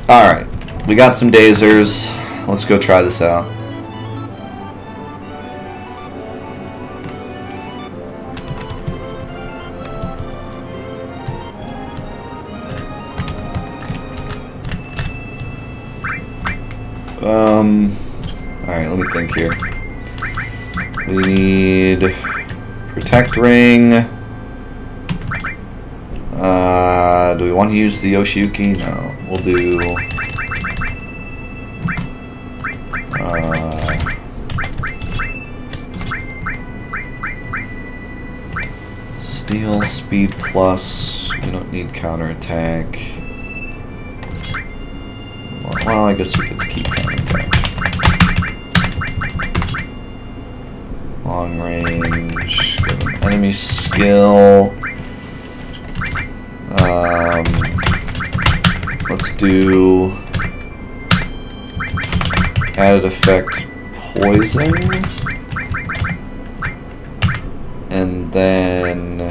Alright, we got some dazers. Let's go try this out. Alright, let me think here. We need Protect Ring. Do we want to use the Yoshiyuki? No. We'll do... Steel, Speed Plus. We don't need counterattack. Well, I guess we could keep counterattack. Long range. Get an enemy skill. Let's do added effect poison, and then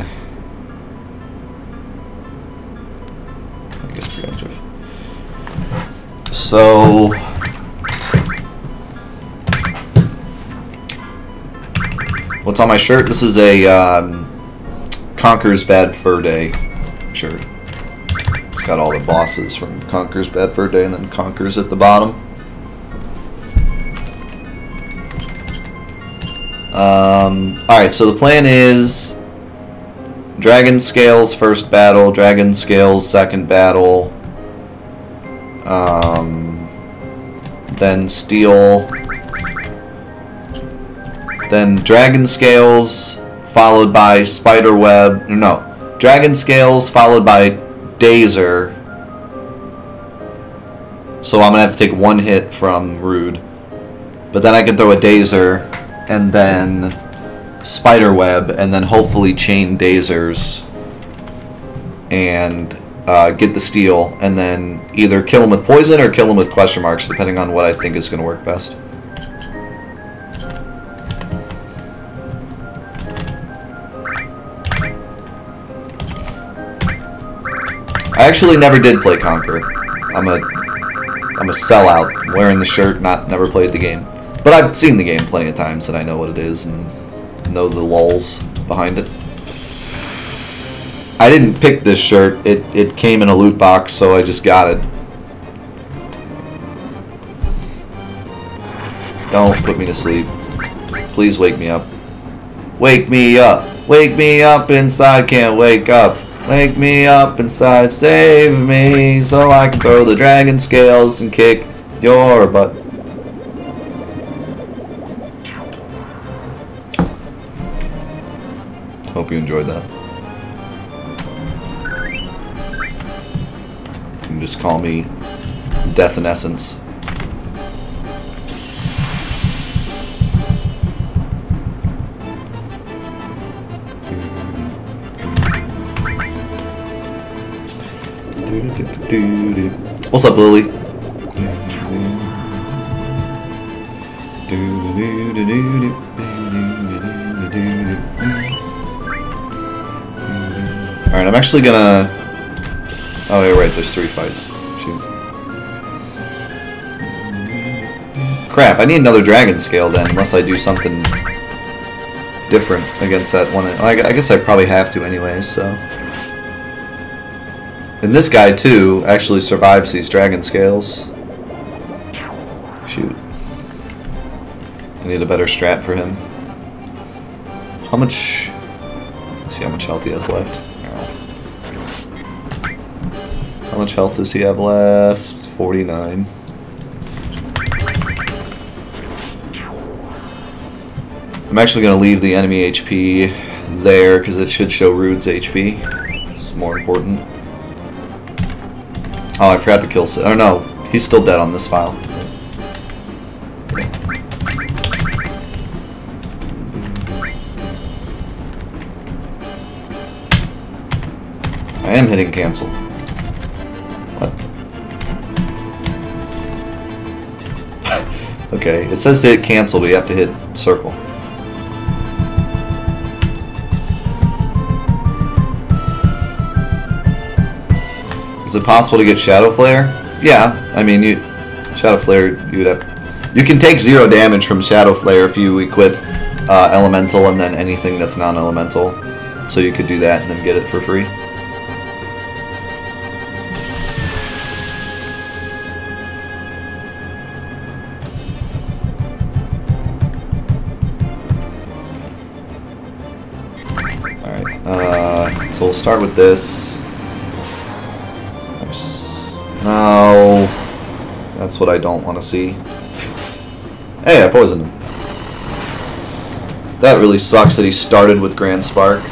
I guess preemptive. So what's on my shirt? This is a Conquer's Bad Fur Day shirt. It's got all the bosses from Conquer's Bad Fur Day and then Conquer's at the bottom. Alright, so the plan is Dragon Scales first battle, Dragon Scales second battle, then Steel, then Dragon Scales followed by Spiderweb, no, Dragon Scales followed by Dazer. So I'm gonna have to take one hit from Rude, but then I can throw a Dazer and then Spiderweb and then hopefully chain Dazers and get the Steel and then either kill him with poison or kill him with question marks, depending on what I think is gonna work best. I actually never did play Conquer. I'm a sellout. I'm wearing the shirt, never played the game. But I've seen the game plenty of times and I know what it is and know the lulz behind it. I didn't pick this shirt. It came in a loot box, so I just got it. Don't put me to sleep. Please wake me up. Wake me up. Wake me up inside. Can't wake up. Wake me up inside, save me, so I can throw the dragon scales and kick your butt. Hope you enjoyed that. You can just call me Death in Essence. What's up, Lily? Alright, I'm actually gonna... Oh, yeah, right, there's 3 fights. Shoot. Crap, I need another dragon scale then, unless I do something different against that one. I guess I probably have to anyways, so... And this guy, too, actually survives these dragon scales. Shoot. I need a better strat for him. How much... Let's see how much health he has left. How much health does he have left? 49. I'm actually going to leave the enemy HP there, because it should show Rude's HP. It's more important. Oh, I forgot to kill... Oh, no. He's still dead on this file. I am hitting cancel. What? Okay, it says to hit cancel, but you have to hit circle. Is it possible to get Shadow Flare? Yeah, I mean, Shadow Flare, you can take 0 damage from Shadow Flare if you equip Elemental and then anything that's non-elemental. So you could do that and then get it for free. Alright, so we'll start with this. No, that's what I don't want to see. Hey, I poisoned him. That really sucks that he started with Grand Spark.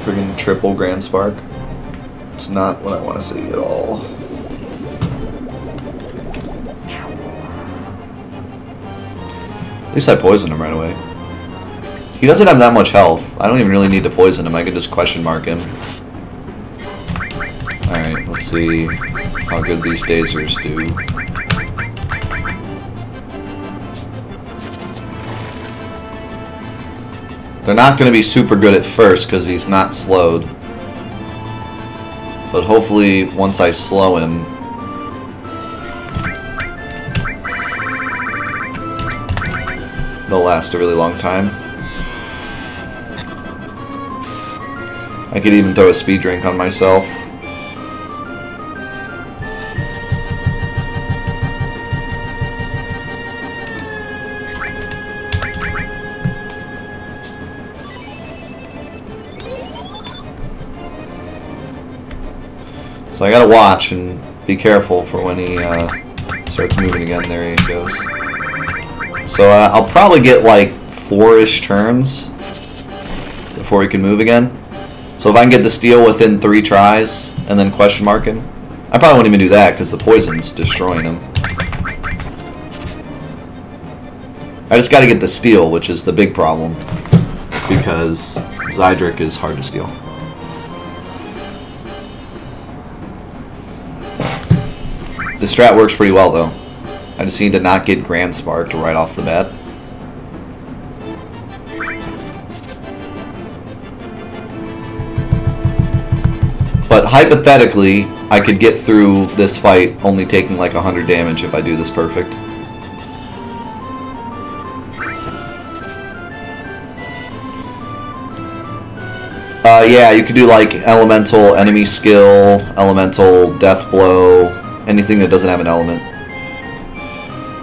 Friggin' triple Grand Spark. It's not what I want to see at all. At least I poisoned him right away. He doesn't have that much health. I don't even really need to poison him. I can just question mark him. Alright, let's see how good these Dazers do. They're not going to be super good at first because he's not slowed. But hopefully once I slow him, they'll last a really long time. I could even throw a speed drink on myself. So I gotta watch and be careful for when he starts moving again. There he goes. So I'll probably get like 4-ish turns before he can move again. So if I can get the steal within 3 tries and then question mark him, I probably won't even do that because the poison's destroying him. I just gotta get the steal, which is the big problem because Zydric is hard to steal. The strat works pretty well though. I just need to not get Grand Sparked right off the bat. But hypothetically, I could get through this fight only taking like 100 damage if I do this perfect. Yeah, you could do like Elemental Enemy Skill, Elemental Death Blow, anything that doesn't have an element.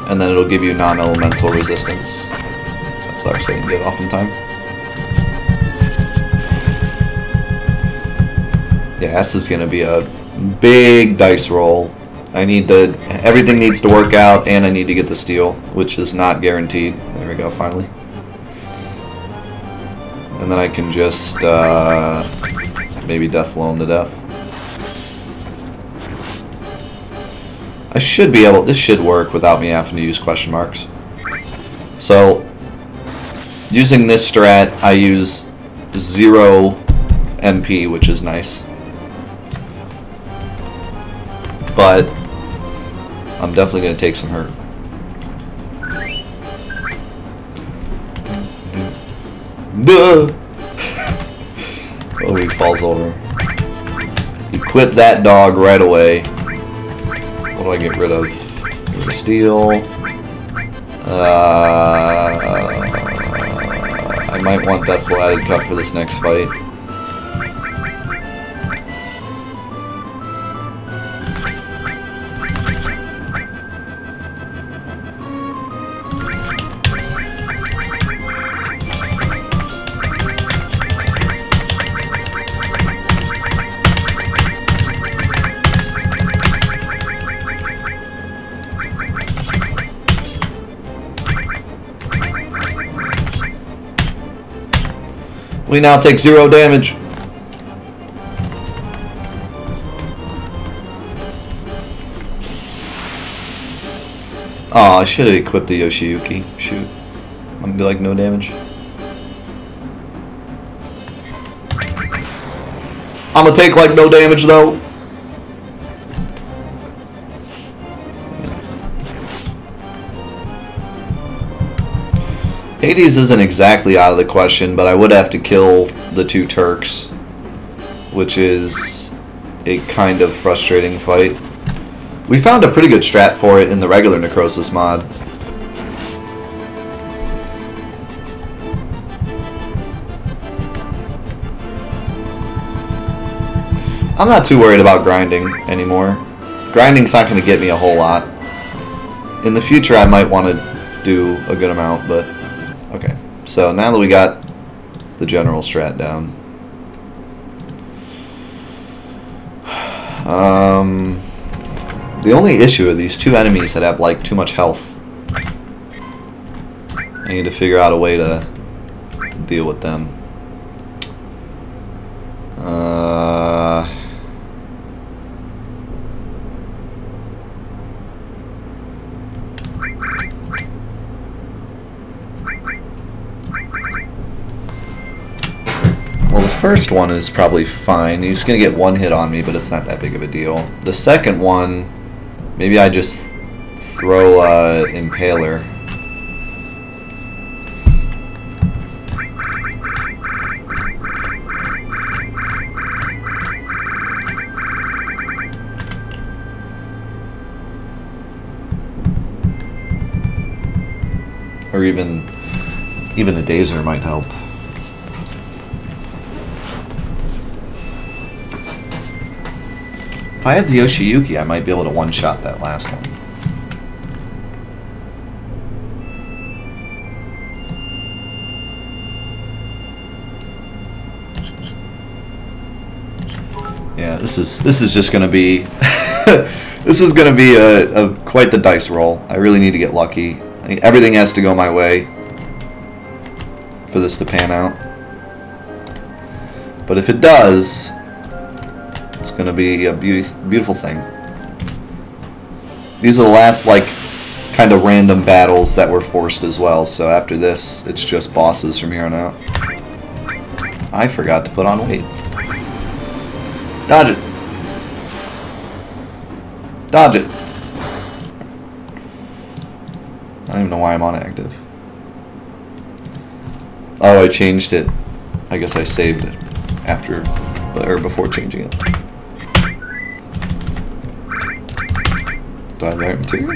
And then it'll give you non-elemental resistance. That sucks, I didn't get it off in time. Yeah, this is gonna be a big dice roll. Everything needs to work out, and I need to get the steal, which is not guaranteed. There we go, finally. And then I can just maybe death blow him to death. I should be able, this should work without me having to use question marks. So, using this strat, I use 0 MP, which is nice. But, I'm definitely going to take some hurt. Duh! Oh, he falls over. Equip that dog right away. What do I get rid of? Steel. I might want Deathblow added cut for this next fight. We now take 0 damage. Oh, I should have equipped the Yoshiyuki. Shoot. I'm gonna be like no damage. I'm gonna take like no damage though. Hades isn't exactly out of the question, but I would have to kill the 2 Turks, which is a kind of frustrating fight. We found a pretty good strat for it in the regular Necrosis mod. I'm not too worried about grinding anymore. Grinding's not going to get me a whole lot. In the future I might want to do a good amount, but okay. So now that we got the general strat down. The only issue are these two enemies that have like too much health. I need to figure out a way to deal with them. Well, the first one is probably fine. He's going to get one hit on me, but it's not that big of a deal. The second one, maybe I just throw Impaler. Or even a Dazer might help. If I have the Yoshiyuki, I might be able to one-shot that last one. Yeah, this is just gonna be this is gonna be a quite the dice roll. I really need to get lucky. Everything has to go my way for this to pan out. But if it does, it's going to be a beautiful thing. These are the last, like, kind of random battles that were forced as well. So after this, it's just bosses from here on out. I forgot to put on weight. Dodge it. Dodge it. I don't even know why I'm on active. Oh, I changed it. I guess I saved it after or before changing it. Do I have the right material?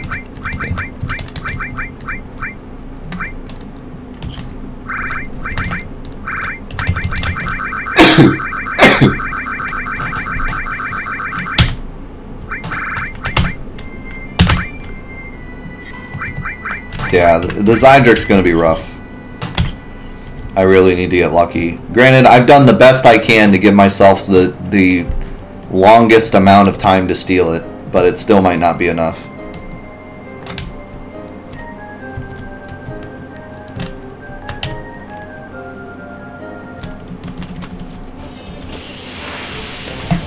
Yeah, the Zydric's gonna be rough. I really need to get lucky. Granted, I've done the best I can to give myself the longest amount of time to steal it, but it still might not be enough.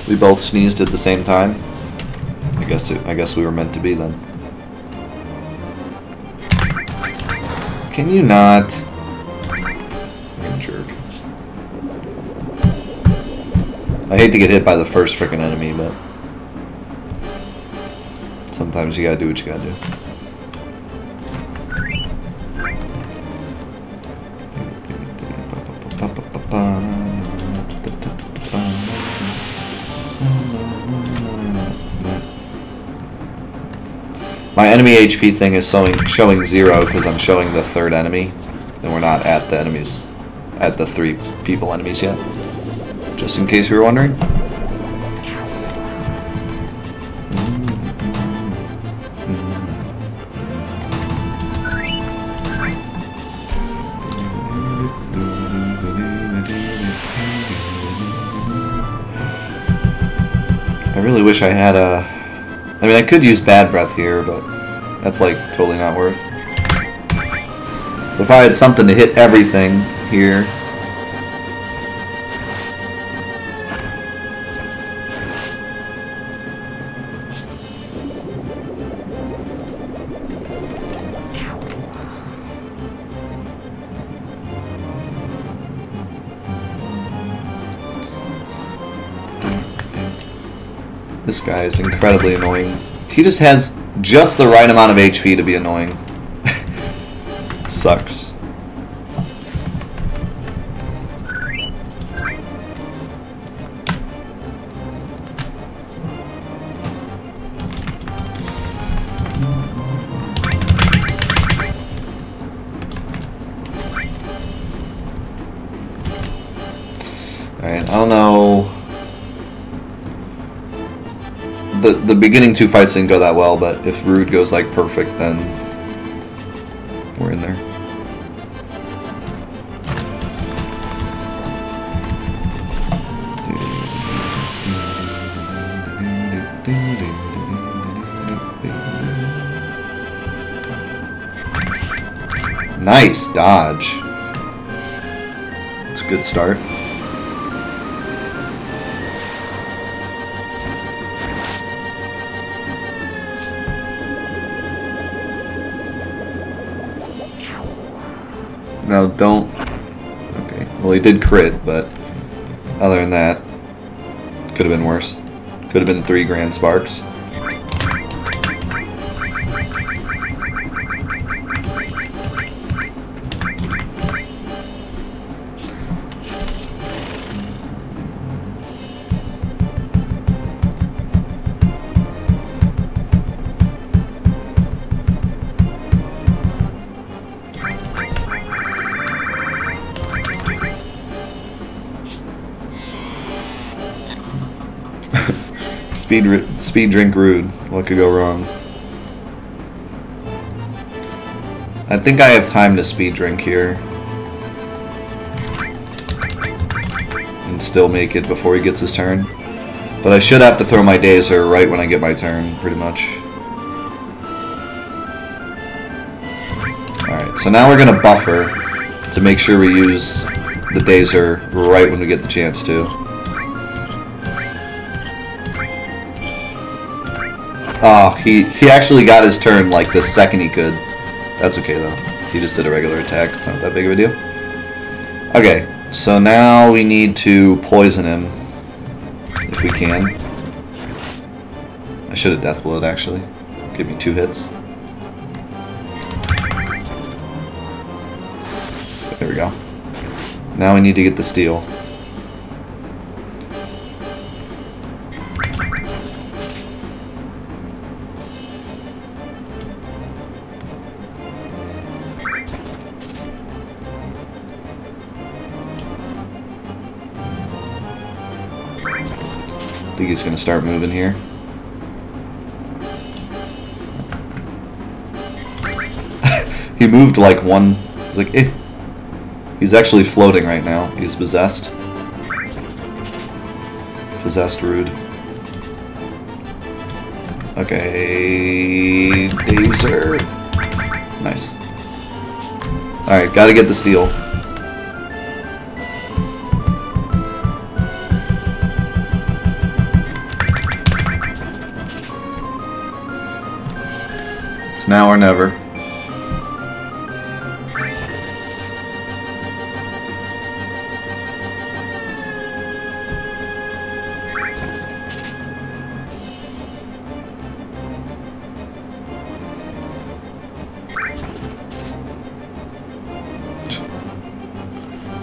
We both sneezed at the same time. I guess we were meant to be then. Can you not? You're a jerk. I hate to get hit by the first frickin' enemy, but sometimes you gotta do what you gotta do. My enemy HP thing is showing 0 because I'm showing the third enemy, and we're not at the enemies, at the 3 people enemies yet. Just in case you were wondering. I really wish I had a... I mean, I could use Bad Breath here, but that's, like, totally not worth. If I had something to hit everything here... This guy is incredibly annoying. He just has just the right amount of HP to be annoying. It sucks. Alright, I don't know. The beginning 2 fights didn't go that well, but if Rude goes like perfect, then we're in there. Nice dodge. That's a good start. No, don't. Okay. Well, he did crit, but other than that, could have been worse. Could have been 3 grand sparks. Speed drink Rude. What could go wrong? I think I have time to speed drink here. And still make it before he gets his turn. But I should have to throw my Dazer right when I get my turn, pretty much. Alright, so now we're gonna buffer to make sure we use the Dazer right when we get the chance to. Oh, he actually got his turn like the second he could. That's okay though. He just did a regular attack. It's not that big of a deal. Okay, so now we need to poison him if we can. I should have death blowed actually. Give me 2 hits. There we go. Now we need to get the steal. I think he's going to start moving here. He moved like one. He's like, eh. He's actually floating right now. He's possessed. Possessed Rude. Okay. Dazer. Nice. Alright, gotta get the steal. It's now or never.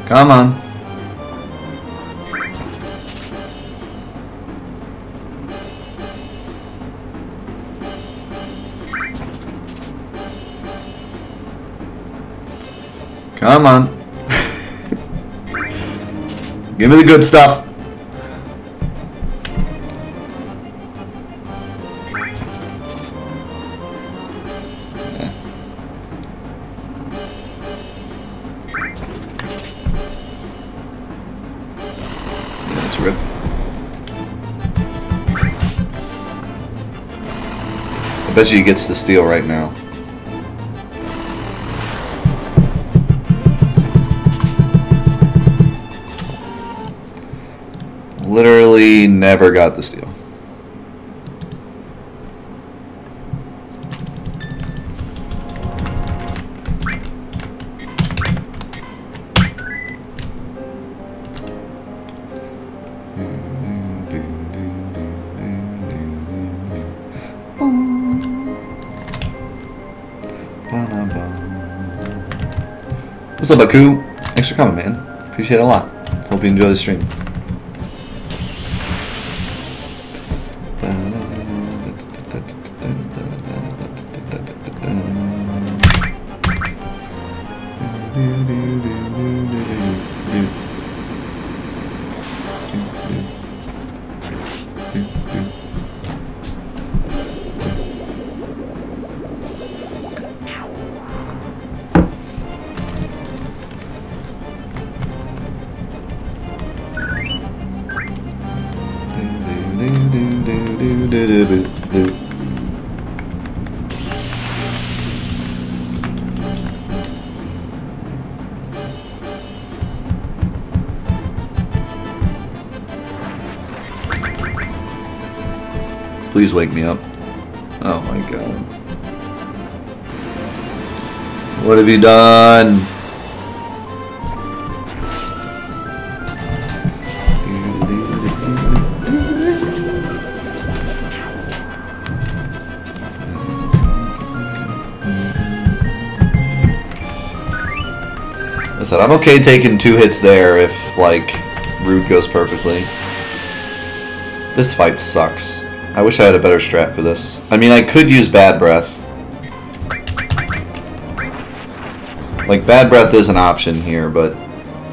Come on. Come on. Give me the good stuff. Yeah. Let's rip. I bet you he gets the steal right now. Literally never got the steal. What's up, Baku? Thanks for coming, man. Appreciate it a lot. Hope you enjoy the stream. Please wake me up. Oh my god. What have you done? I said I'm okay taking 2 hits there if, like, Rude goes perfectly. This fight sucks. I wish I had a better strat for this. I mean, I could use Bad Breath. Like, Bad Breath is an option here, but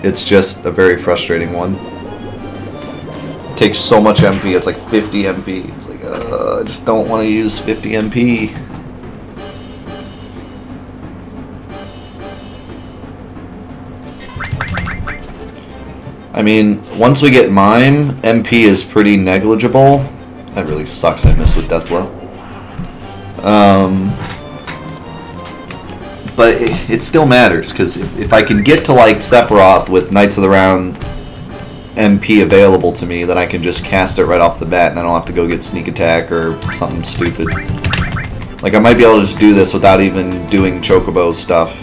it's just a very frustrating one. It takes so much MP, it's like 50 MP. It's like, I just don't want to use 50 MP. I mean, once we get Mime, MP is pretty negligible. That really sucks, I missed with Death Blow. But it still matters, because if I can get to, like, Sephiroth with Knights of the Round MP available to me, then I can just cast it right off the bat, and I don't have to go get Sneak Attack or something stupid. Like, I might be able to just do this without even doing Chocobo stuff,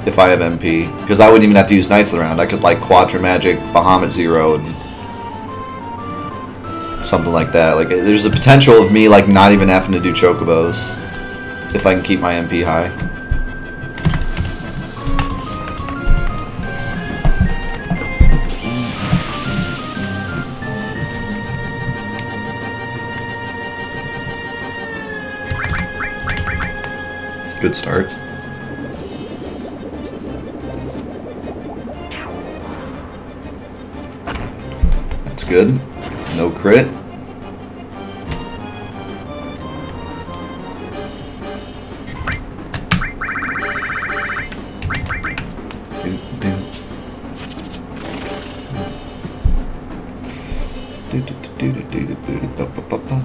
if I have MP. Because I wouldn't even have to use Knights of the Round. I could, like, Quadra Magic, Bahamut Zero, and something like that. Like, there's a potential of me, like, not even having to do Chocobos if I can keep my MP high. Good start. That's good. No crit.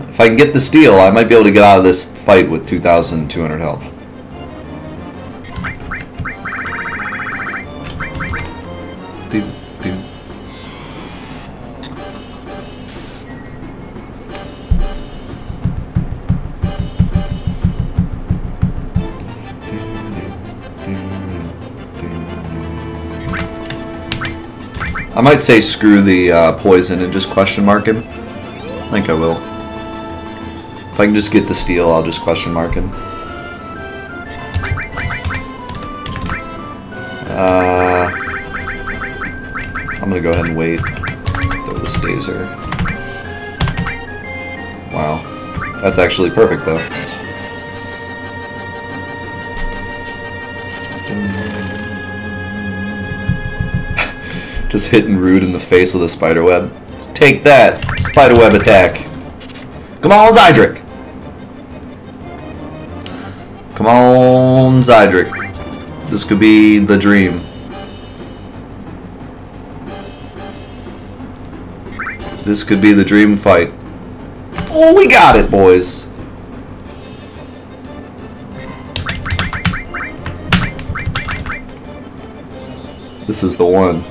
If I can get the steal, I might be able to get out of this fight with 2,200 health. I might say screw the poison and just question mark him. I think I will. If I can just get the steal, I'll just question mark him. I'm gonna go ahead and wait. Throw the Staser. Wow. That's actually perfect though. Just hitting Rude in the face with a spiderweb. Just take that! Spiderweb attack! Come on, Zydric! Come on, Zydric. This could be the dream. This could be the dream fight. Oh, we got it, boys! This is the one.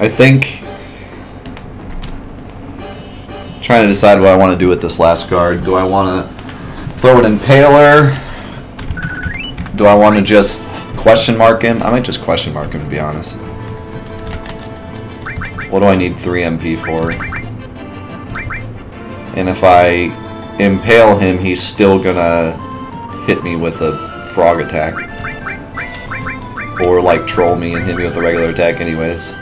I think, trying to decide what I want to do with this last card. Do I want to throw an Impaler? Do I want to just question mark him? I might just question mark him, to be honest. What do I need 3 MP for? And if I impale him, he's still gonna hit me with a frog attack. Or like troll me and hit me with a regular attack anyways.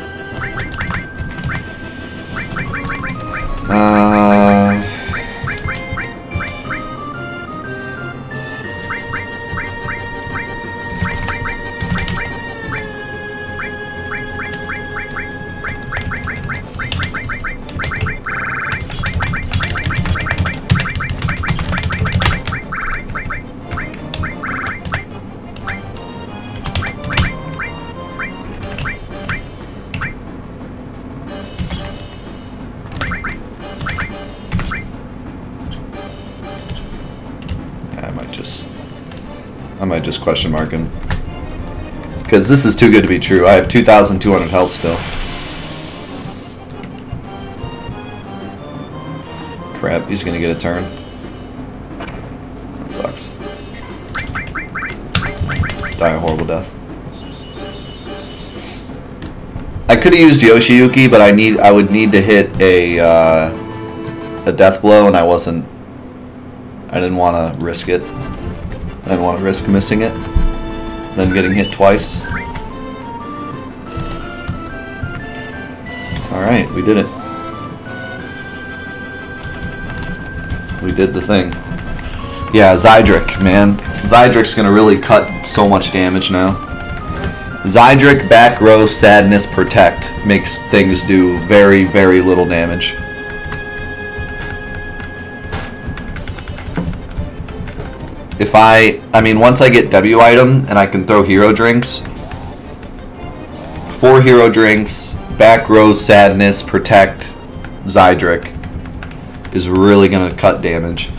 I might just question mark him. Because this is too good to be true. I have 2,200 health still. Crap, he's gonna get a turn. That sucks. Die a horrible death. I could have used Yoshiyuki, but I would need to hit a death blow, and I didn't want to risk it. I didn't want to risk missing it, then getting hit twice. Alright, we did it. We did the thing. Yeah, Zydric, man. Zydric's gonna really cut so much damage now. Zydric, back row, sadness, protect makes things do very, very little damage. If I mean, once I get W item and I can throw hero drinks, 4 hero drinks, back row, sadness, protect, Zydric is really gonna cut damage.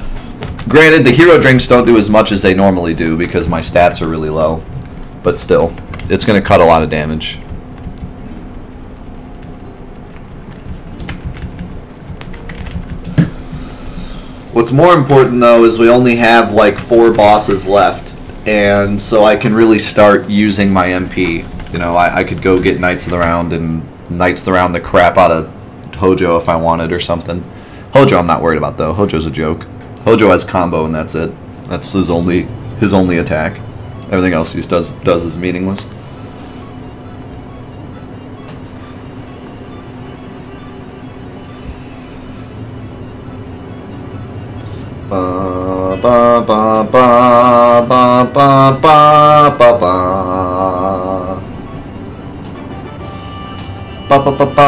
Granted, the hero drinks don't do as much as they normally do because my stats are really low, but still. It's going to cut a lot of damage. What's more important though is we only have like 4 bosses left, and so I can really start using my MP. You know, I could go get Knights of the Round and Knights of the Round the crap out of Hojo if I wanted or something. Hojo I'm not worried about though. Hojo's a joke. Hojo has combo and that's it. That's his only attack. Everything else he does is meaningless. Ba ba ba ba ba ba ba ba ba ba ba ba ba.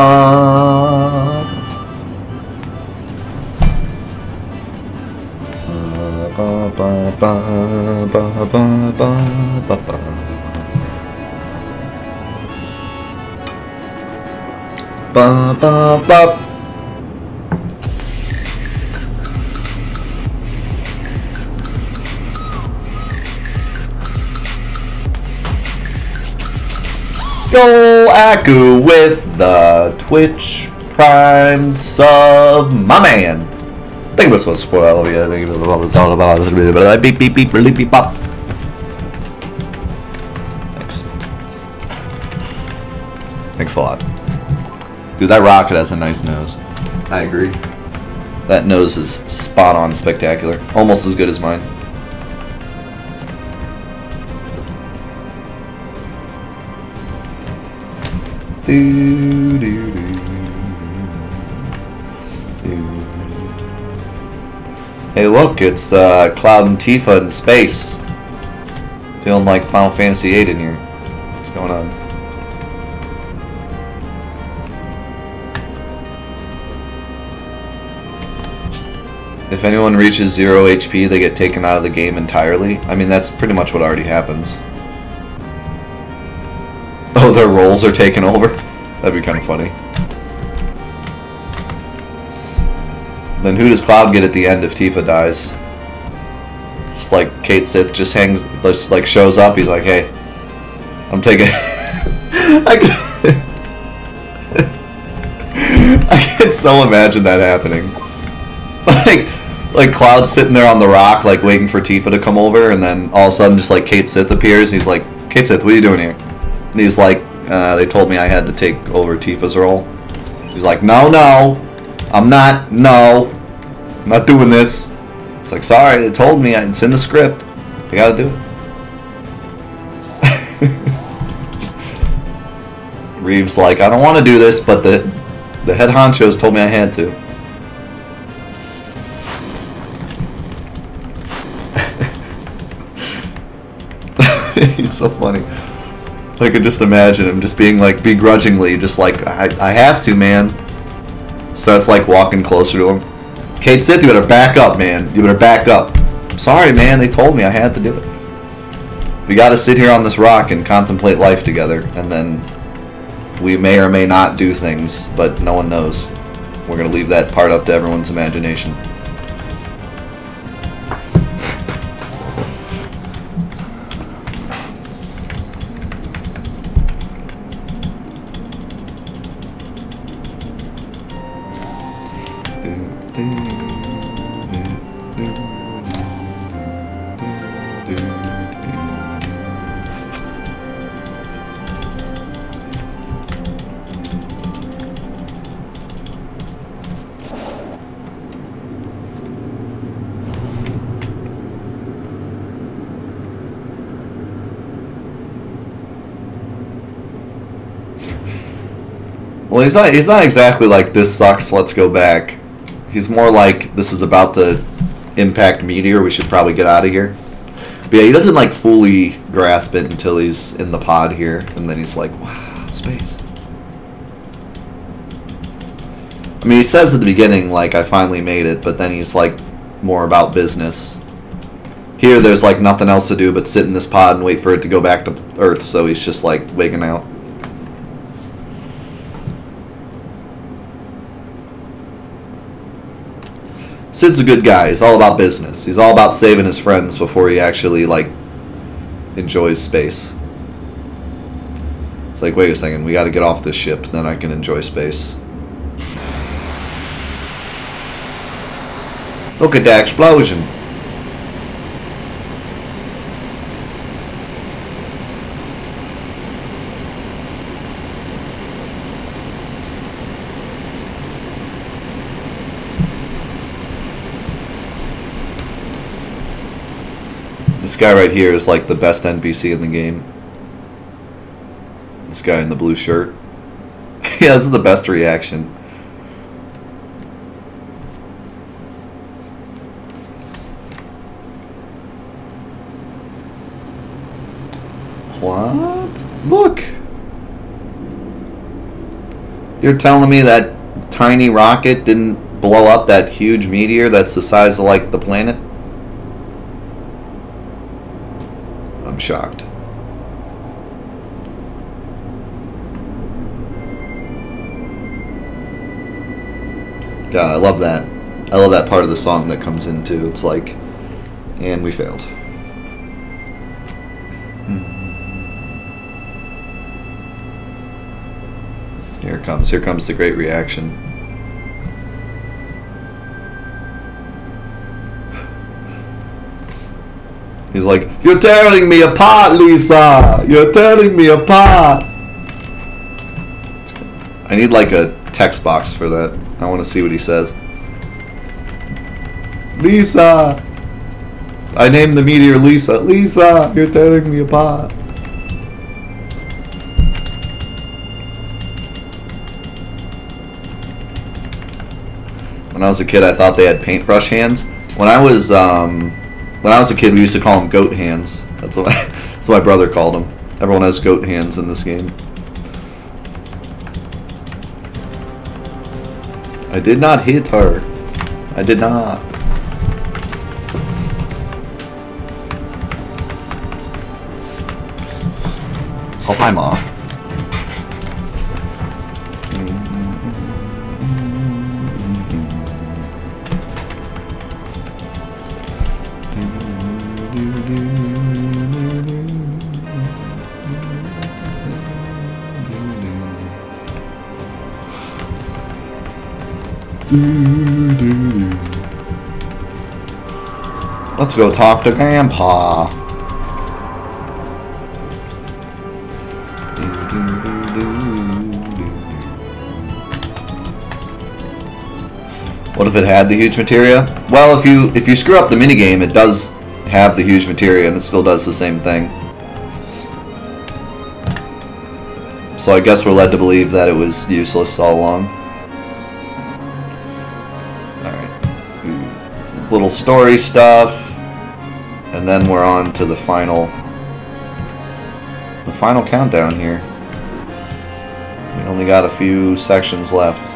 Ba ba ba ba ba ba ba ba. Ba ba ba. Yo, Aku with the Twitch Prime sub, my man. I think we're supposed to spoil all of you. I think it was all about beep beep beep beep beep pop. Thanks. Thanks a lot. Dude, that rocket has a nice nose. I agree. That nose is spot on spectacular. Almost as good as mine. Do, do, do. Hey look, it's Cloud and Tifa in space. Feeling like Final Fantasy VIII in here. What's going on? If anyone reaches 0 HP, they get taken out of the game entirely. I mean, that's pretty much what already happens. Oh, their roles are taken over? That'd be kind of funny. Then who does Cloud get at the end if Tifa dies? Just like Kate Sith just hangs, just like shows up. He's like, "Hey, I'm taking." I can so imagine that happening. Like Cloud's sitting there on the rock, like waiting for Tifa to come over, and then all of a sudden, just like Kate Sith appears. And he's like, "Kate Sith, what are you doing here?" And he's like, "They told me I had to take over Tifa's role." He's like, "No, no. I'm not doing this." It's like, "Sorry, they told me, it's in the script. I gotta do it." Reeves like, "I don't want to do this, but the head honchos told me I had to." He's so funny. I could just imagine him just being like begrudgingly, just like, I have to, man. So it's like walking closer to him. Kate Sith, you better back up, man. You better back up. Sorry, man. They told me I had to do it. We got to sit here on this rock and contemplate life together, and then we may or may not do things, but no one knows. We're going to leave that part up to everyone's imagination. Well, he's not exactly like, this sucks, let's go back. He's more like, this is about to impact meteor, we should probably get out of here. But yeah, he doesn't like fully grasp it until he's in the pod here, and then he's like, wow, space. I mean, he says at the beginning, like, I finally made it, but then he's like, more about business. Here, there's like nothing else to do but sit in this pod and wait for it to go back to Earth, so he's just like, wigging out. Sid's a good guy. He's all about business. He's all about saving his friends before he actually, like, enjoys space. It's like, wait a second, we gotta get off this ship, then I can enjoy space. Look at that explosion. This guy right here is like the best NPC in the game. This guy in the blue shirt. Yeah, this is the best reaction. What? Look! You're telling me that tiny rocket didn't blow up that huge meteor that's the size of, like, the planet? I'm shocked. God, I love that. I love that part of the song that comes in too. It's like, and we failed. Here it comes. Here comes the great reaction. He's like, you're tearing me apart, Lisa! You're tearing me apart! I need like a text box for that. I want to see what he says. Lisa! I named the meteor Lisa. Lisa, you're tearing me apart. When I was a kid, I thought they had paintbrush hands. When I was a kid, we used to call them goat hands. That's what my brother called them. Everyone has goat hands in this game. I did not hit her. I did not. Oh, hi, Mom. Let's go talk to Grandpa. What if it had the huge materia? Well, if you screw up the minigame, it does have the huge materia and it still does the same thing. So I guess we're led to believe that it was useless all along. Alright. Little story stuff. And then we're on to the final countdown here. We only got a few sections left.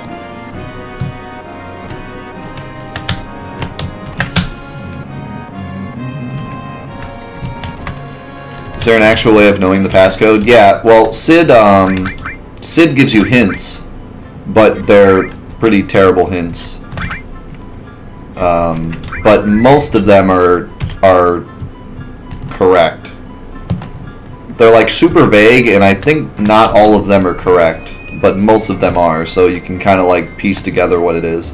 Is there an actual way of knowing the passcode? Yeah, well, Sid gives you hints, but they're pretty terrible hints. But most of them are correct. They're like super vague, and I think not all of them are correct, but most of them are, so you can kind of like piece together what it is.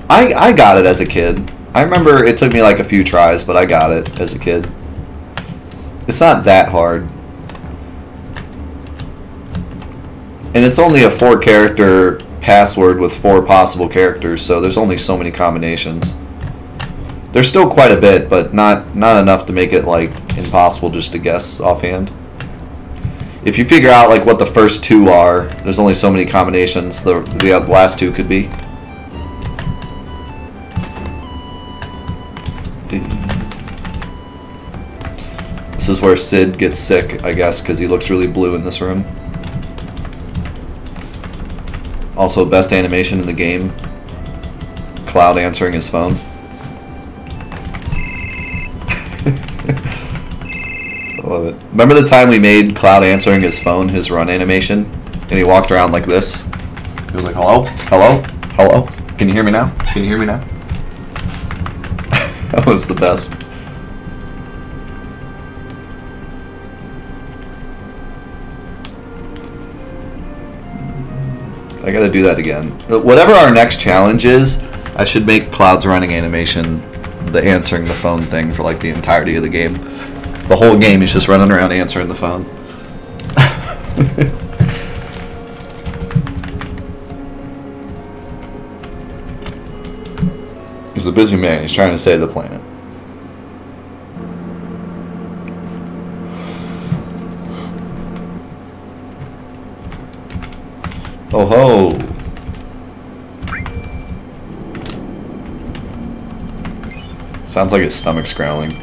I got it as a kid. I remember it took me like a few tries, but I got it as a kid. It's not that hard. And it's only a 4-character password with 4 possible characters, so there's only so many combinations. There's still quite a bit, but not enough to make it like impossible just to guess offhand. If you figure out like what the first 2 are, there's only so many combinations the last 2 could be. This is where Sid gets sick, I guess, because he looks really blue in this room. Also, best animation in the game. Cloud answering his phone. I love it. Remember the time we made Cloud answering his phone his run animation? And he walked around like this? He was like, hello? Hello? Hello? Can you hear me now? Can you hear me now? That was the best. I gotta do that again. Whatever our next challenge is, I should make Cloud's running animation the answering the phone thing for like the entirety of the game. The whole game he's just running around answering the phone. He's a busy man. He's trying to save the planet. Oh ho! Sounds like his stomach's growling.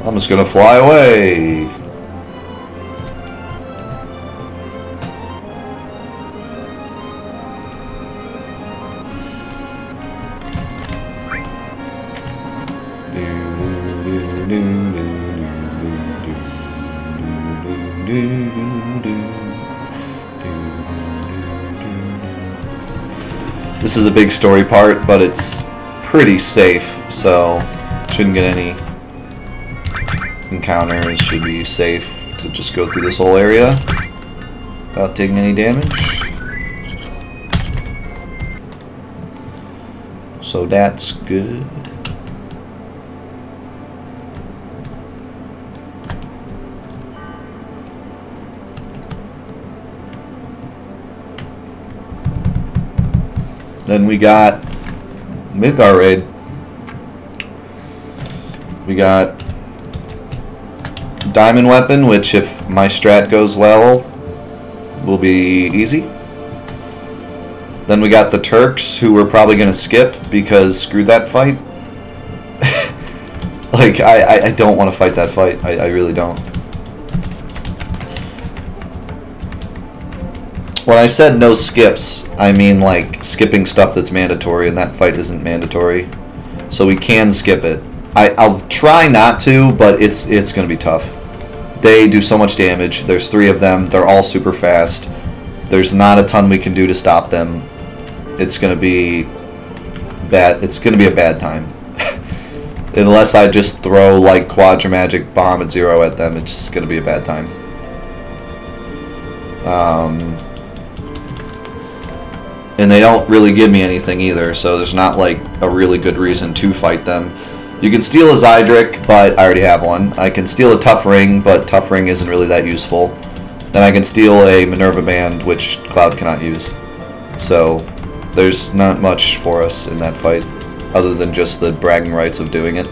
I'm just gonna fly away. This is a big story part, but it's pretty safe, so shouldn't get any encounters. Should be safe to just go through this whole area without taking any damage. So that's good. Then we got Midgar raid. We got Diamond Weapon, which if my strat goes well, will be easy. Then we got the Turks, who we're probably going to skip because screw that fight. Like, I don't want to fight that fight. I really don't. When I said no skips, I mean like skipping stuff that's mandatory, and that fight isn't mandatory. So we can skip it. I'll try not to, but it's going to be tough. They do so much damage. There's 3 of them. They're all super fast. There's not a ton we can do to stop them. It's going to be bad. It's going to be a bad time. Unless I just throw like Quadra Magic Bomb at 0 at them, it's going to be a bad time. And they don't really give me anything either, so there's not like a really good reason to fight them. You can steal a Zydric, but I already have one. I can steal a Tough Ring, but Tough Ring isn't really that useful. Then I can steal a Minerva Band, which Cloud cannot use. So there's not much for us in that fight, other than just the bragging rights of doing it.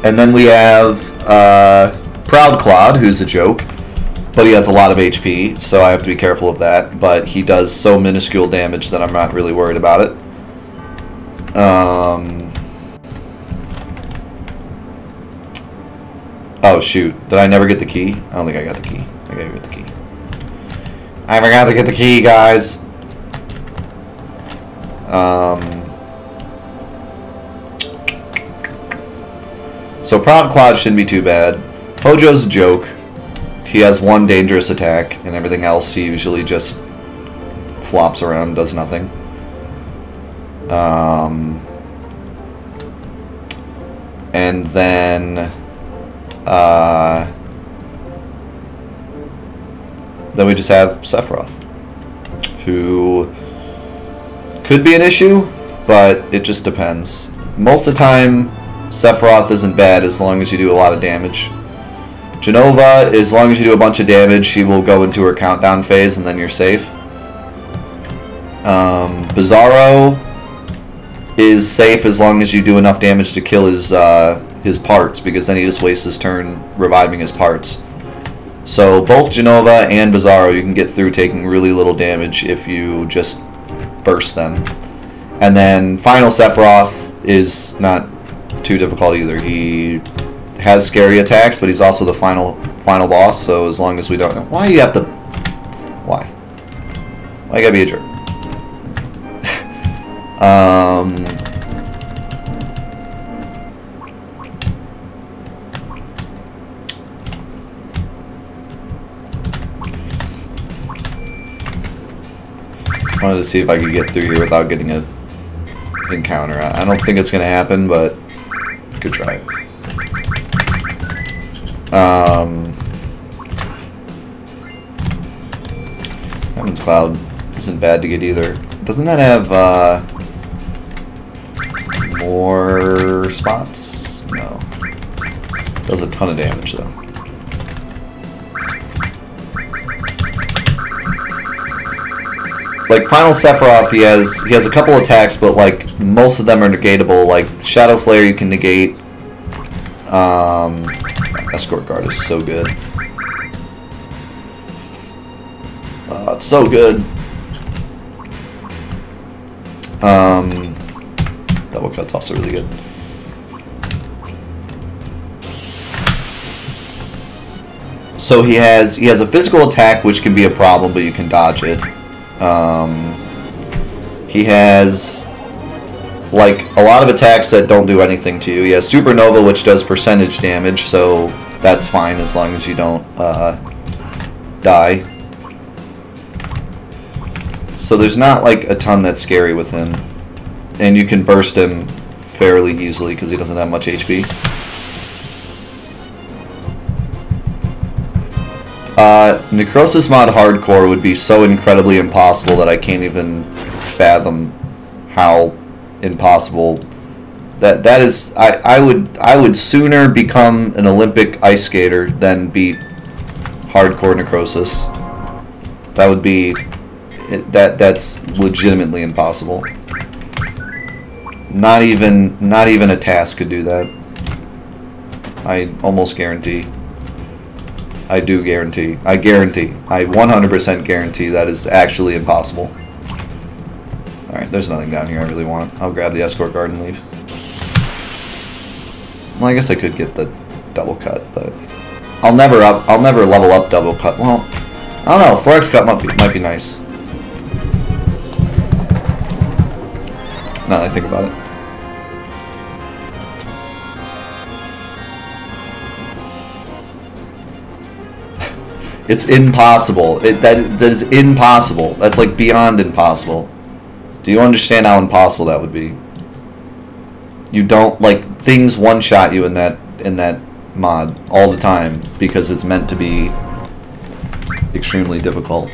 And then we have Proud Cloud, who's a joke. But he has a lot of HP, so I have to be careful of that. But he does so minuscule damage that I'm not really worried about it. Oh, shoot. Did I never get the key? I don't think I got the key. I gotta get the key. I forgot to get the key, guys! So Prompt Cloud shouldn't be too bad. Hojo's a joke. He has one dangerous attack, and everything else he usually just flops around, does nothing. And then we just have Sephiroth, who could be an issue, but it just depends. Most of the time, Sephiroth isn't bad as long as you do a lot of damage. Jenova, as long as you do a bunch of damage, she will go into her countdown phase and then you're safe. Bizarro is safe as long as you do enough damage to kill his parts, because then he just wastes his turn reviving his parts. So both Jenova and Bizarro you can get through taking really little damage if you just burst them. And then final Sephiroth is not too difficult either. He has scary attacks, but he's also the final boss, so as long as we don't know. Why you have to... Why you gotta be a jerk? I wanted to see if I could get through here without getting an encounter. I don't think it's gonna happen, but good try. Heaven's Cloud isn't bad to get either. Doesn't that have more spots? No. Does a ton of damage though. Like Final Sephiroth, he has a couple attacks, but like most of them are negatable. Like Shadow Flare, you can negate. Escort Guard is so good. It's so good. Double Cut's also really good. So he has a physical attack which can be a problem, but you can dodge it. He has like a lot of attacks that don't do anything to you. He has Supernova, which does percentage damage, so that's fine as long as you don't die. So there's not like a ton that's scary with him, and you can burst him fairly easily because he doesn't have much HP. Necrosis mod hardcore would be so incredibly impossible that I can't even fathom how impossible that is. I would sooner become an Olympic ice skater than beat hardcore Necrosis. That would be that's legitimately impossible. Not even a task could do that. I almost guarantee. I do guarantee. I guarantee. I 100% guarantee that is actually impossible. Alright, there's nothing down here I really want. I'll grab the Escort Guard and leave. Well, I guess I could get the Double Cut, but I'll never level up Double Cut. Well, I don't know. 4x Cut might be nice. Now that I think about it. It's impossible. That is impossible. That's like beyond impossible. Do you understand how impossible that would be? You don't, like, things one-shot you in that mod all the time because it's meant to be extremely difficult.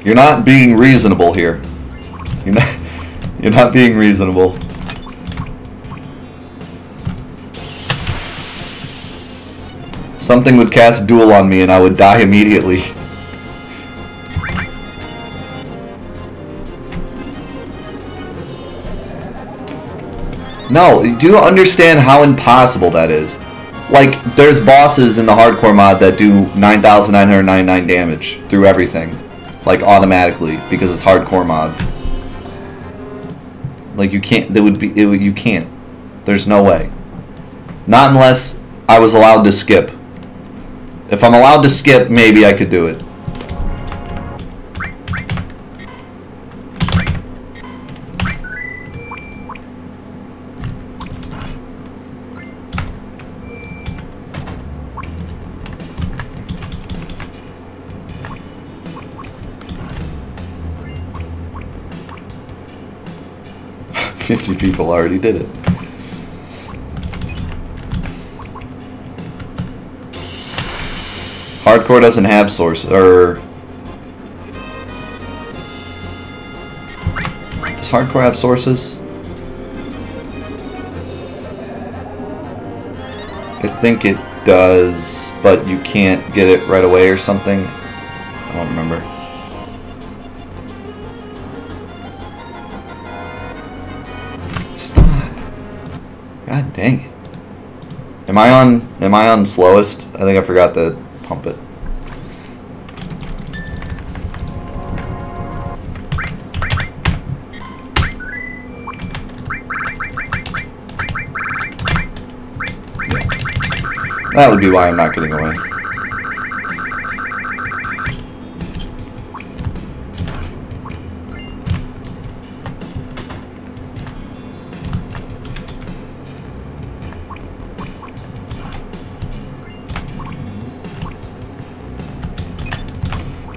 You're not being reasonable here. You're not being reasonable. Something would cast Duel on me and I would die immediately. No, do you understand how impossible that is? Like, there's bosses in the hardcore mod that do 9,999 damage through everything. Like, automatically, because it's hardcore mod. Like, you can't, you can't. There's no way. Not unless I was allowed to skip. If I'm allowed to skip, maybe I could do it. $50 people already did it. Hardcore doesn't have source, or does hardcore have sources? I think it does, but you can't get it right away or something. I don't remember. Stop. God dang it. Am I on slowest? I think I forgot to pump it. That would be why I'm not getting away.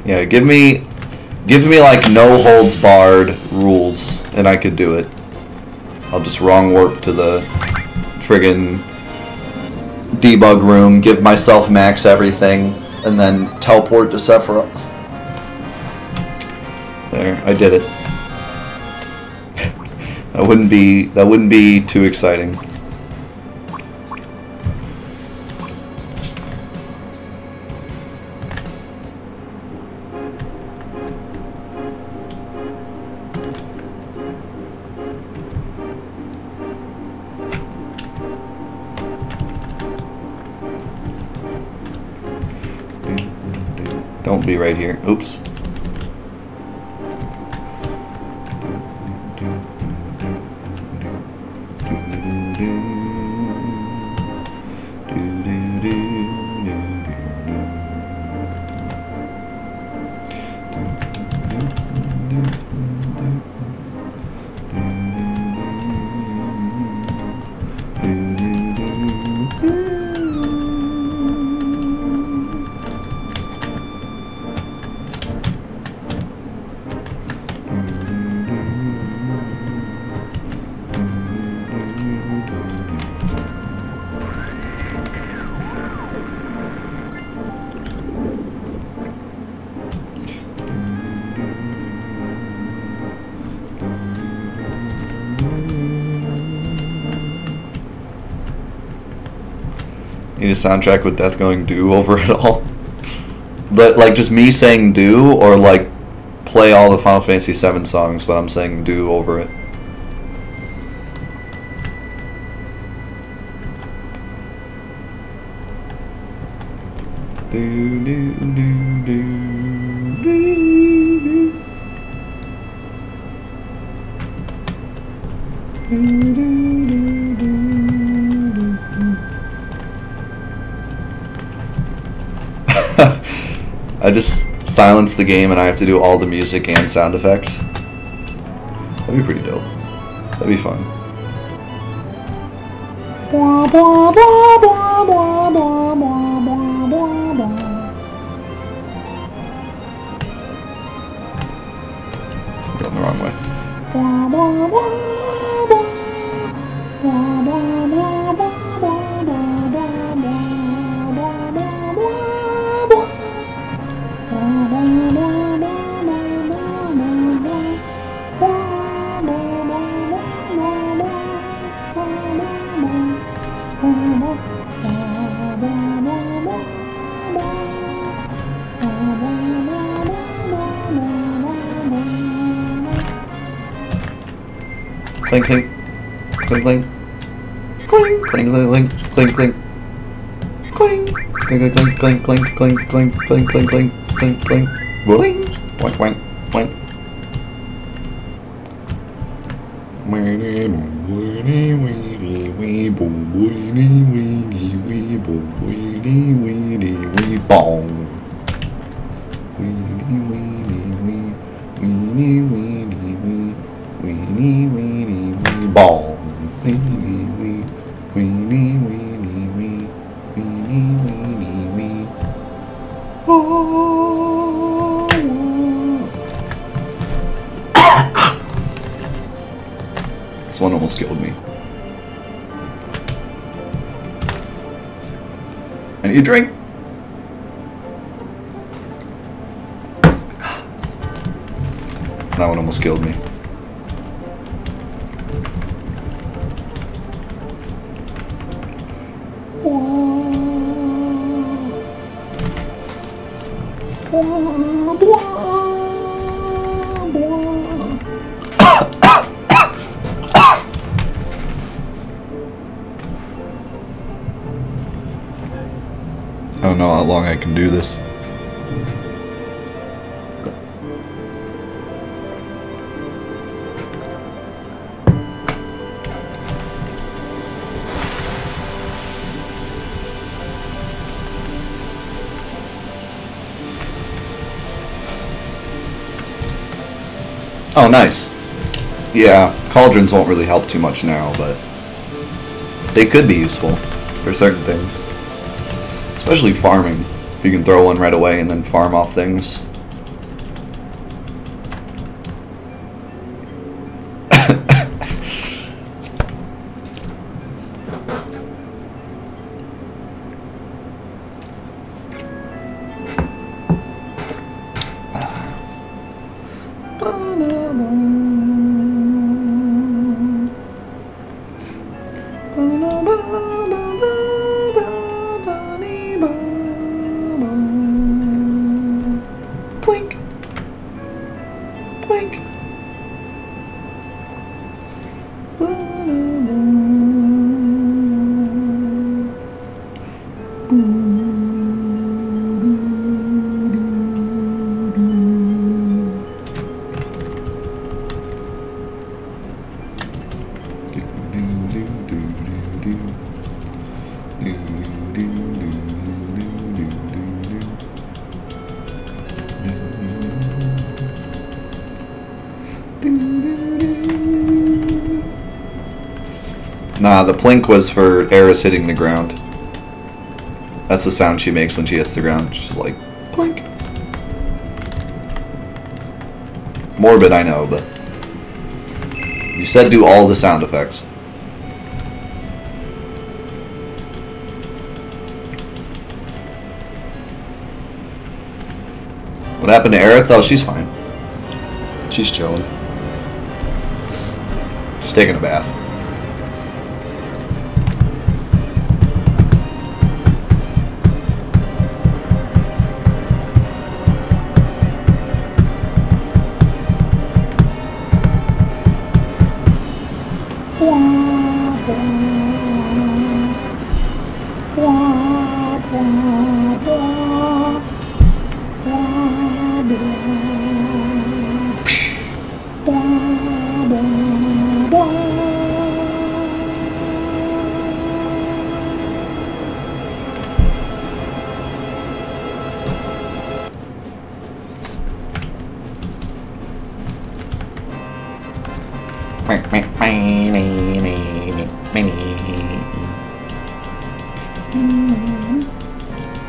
Yeah, give me like no holds barred rules and I could do it. I'll just wrong warp to the friggin' debug room, give myself max everything, and then teleport to Sephiroth. There, I did it. That wouldn't be too exciting. Don't be right here. Oops. Need a soundtrack with Death going do over it all. But like just me saying do, or like play all the Final Fantasy VII songs, but I'm saying do over it. Do do do do do do do do do. I just silence the game and I have to do all the music and sound effects. That'd be pretty dope. That'd be fun. Going the wrong way. Clink clink, clink clink, clink clink clink clink clink, clink clink clink clink clink clink clink clink clink clink clink clink, boing, boing boing boing. Bong. Weenie, weenie, wee. Weenie, weenie, wee. Weenie, weenie, wee. Bong. Weenie, wee. Weenie, weenie, wee. Weenie, weenie, wee. Oh. This one almost killed me. I need a drink. That one almost killed me. I don't know how long I can do this. Oh, nice. Yeah, cauldrons won't really help too much now, but they could be useful for certain things. Especially farming. If you can throw one right away and then farm off things. Plink. Plink. Nah, the plink was for Eris hitting the ground. That's the sound she makes when she hits the ground. She's like, plink. Morbid, I know, but you said do all the sound effects. What happened to Aerith? Oh, she's fine. She's chilling. She's taking a bath.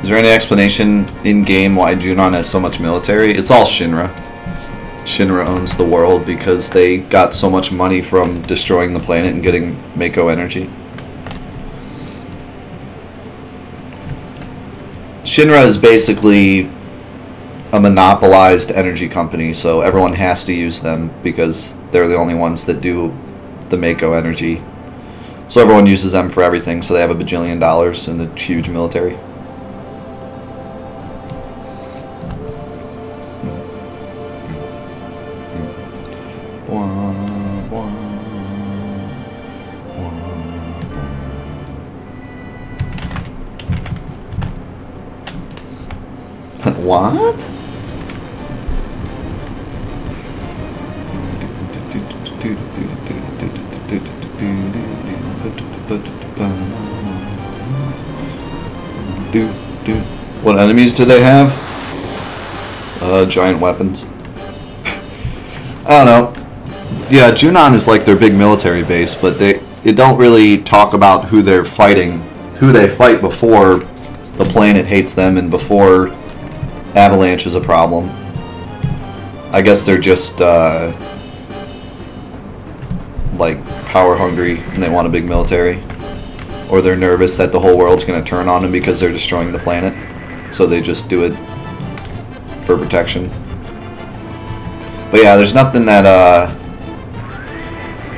Is there any explanation in-game why Junon has so much military? It's all Shinra. Shinra owns the world because they got so much money from destroying the planet and getting Mako energy. Shinra is basically a monopolized energy company, so everyone has to use them because they're the only ones that do the Mako energy. So everyone uses them for everything, so they have $1 bajillion and a huge military. What? What enemies do they have? Giant weapons. I don't know. Yeah, Junon is like their big military base, but they don't really talk about who they're fighting, who they fight before the planet hates them and before Avalanche is a problem. I guess they're just like power hungry and they want a big military, or they're nervous that the whole world's going to turn on them because they're destroying the planet, so they just do it for protection. But yeah, there's nothing that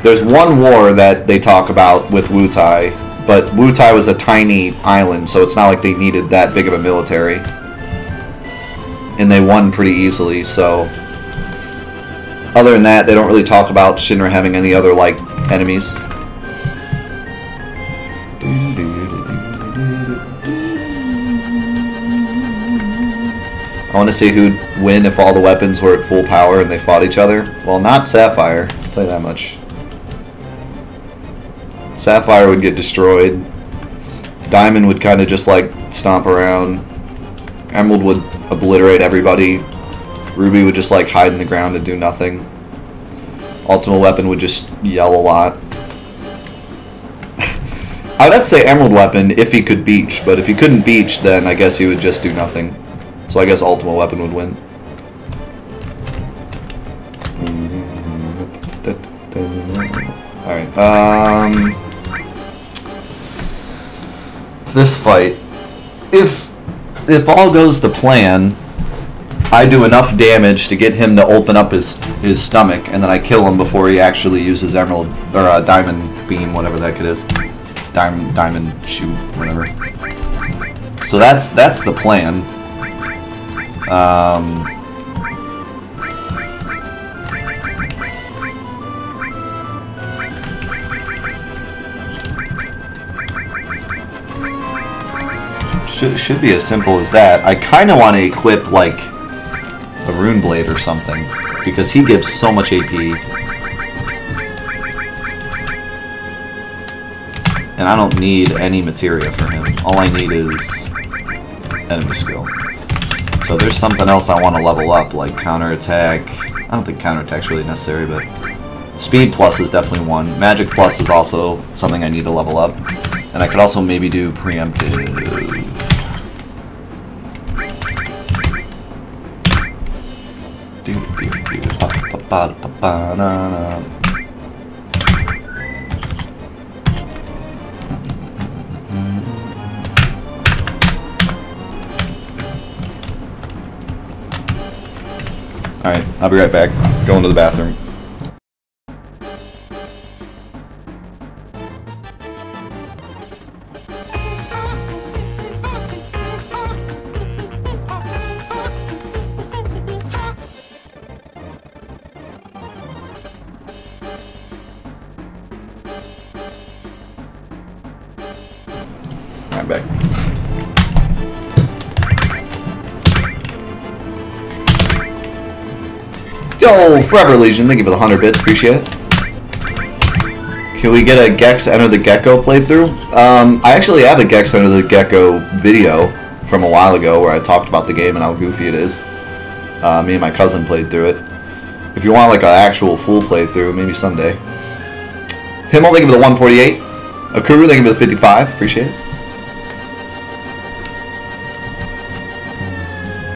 there's one war that they talk about with Wutai, but Wutai was a tiny island, so it's not like they needed that big of a military, and they won pretty easily. So other than that, they don't really talk about Shinra having any other like enemies. I want to see who'd win if all the weapons were at full power and they fought each other. Well, not Sapphire, I'll tell you that much. Sapphire would get destroyed. Diamond would kind of just like stomp around. Emerald would obliterate everybody. Ruby would just like hide in the ground and do nothing. Ultimate Weapon would just yell a lot. I would have to say Emerald Weapon if he could beach, but if he couldn't beach, then I guess he would just do nothing. So I guess Ultimate Weapon would win. Alright, this fight. If all goes to plan, I do enough damage to get him to open up his stomach, and then I kill him before he actually uses Emerald, or Diamond Beam, whatever that kid is. Diamond Shoot, whatever. So that's the plan. Should be as simple as that. I kind of want to equip like a Rune Blade or something, because he gives so much AP. And I don't need any materia for him. All I need is enemy skill. So there's something else I want to level up, like counterattack. I don't think counterattack's really necessary, but speed plus is definitely one. Magic plus is also something I need to level up. And I could also maybe do preemptive. Alright, I'll be right back. Going to the bathroom. I'm back. Yo, Forever Legion, thank you for the 100 bits, appreciate it. Can we get a Gex Enter the Gecko playthrough? I actually have a Gex Enter the Gecko video from a while ago where I talked about the game and how goofy it is. Me and my cousin played through it. If you want like an actual full playthrough, maybe someday. Himmel, thank you for the 148. Akuru, thank you for the 55, appreciate it.